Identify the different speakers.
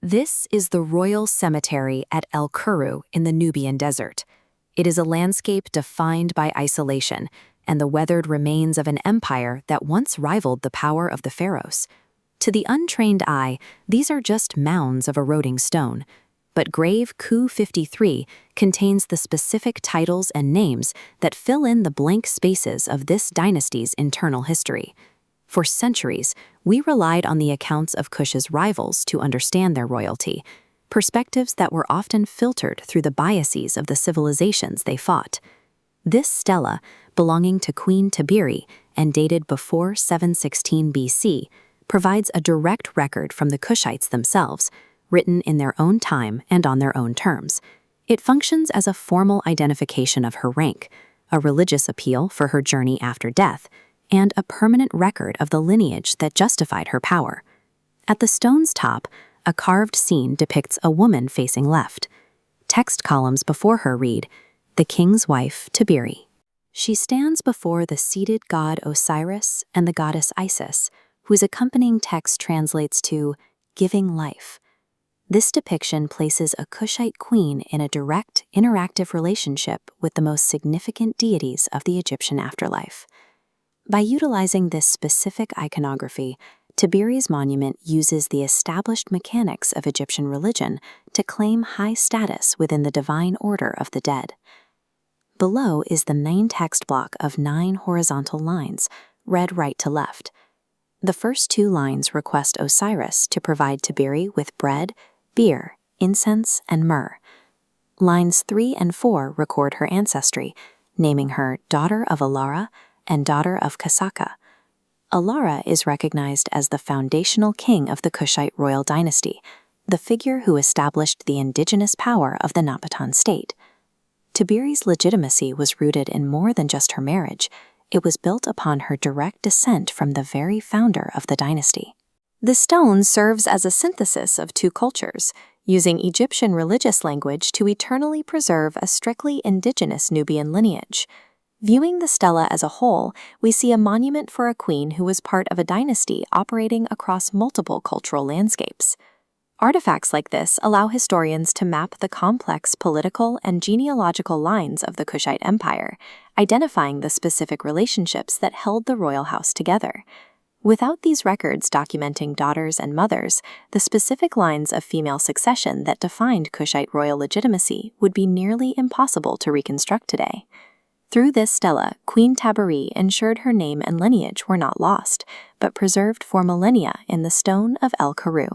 Speaker 1: This is the royal cemetery at El Kuru in the Nubian desert. It is a landscape defined by isolation and the weathered remains of an empire that once rivaled the power of the pharaohs. To the untrained eye, these are just mounds of eroding stone. But grave Ku 53 contains the specific titles and names that fill in the blank spaces of this dynasty's internal history. For centuries, we relied on the accounts of Kush's rivals to understand their royalty, perspectives that were often filtered through the biases of the civilizations they fought. This stela, belonging to Queen Tabiry and dated before 716 BC, provides a direct record from the Kushites themselves, written in their own time and on their own terms. It functions as a formal identification of her rank, a religious appeal for her journey after death, and a permanent record of the lineage that justified her power. At the stone's top, a carved scene depicts a woman facing left. Text columns before her read, "The king's wife, Tabiry." She stands before the seated god Osiris and the goddess Isis, whose accompanying text translates to "giving life." This depiction places a Kushite queen in a direct, interactive relationship with the most significant deities of the Egyptian afterlife. By utilizing this specific iconography, Tabiry's monument uses the established mechanics of Egyptian religion to claim high status within the divine order of the dead. Below is the main text block of 9 horizontal lines, read right to left. The first 2 lines request Osiris to provide Tabiry with bread, beer, incense, and myrrh. Lines 3 and 4 record her ancestry, naming her daughter of Alara and daughter of Kasaka. Alara is recognized as the foundational king of the Kushite royal dynasty, the figure who established the indigenous power of the Napatan state. Tabiry's legitimacy was rooted in more than just her marriage. It was built upon her direct descent from the very founder of the dynasty. The stone serves as a synthesis of 2 cultures, using Egyptian religious language to eternally preserve a strictly indigenous Nubian lineage. Viewing the stela as a whole, we see a monument for a queen who was part of a dynasty operating across multiple cultural landscapes. Artifacts like this allow historians to map the complex political and genealogical lines of the Kushite Empire, identifying the specific relationships that held the royal house together. Without these records documenting daughters and mothers, the specific lines of female succession that defined Kushite royal legitimacy would be nearly impossible to reconstruct today. Through this stela, Queen Tabiry ensured her name and lineage were not lost, but preserved for millennia in the stone of El Kuru.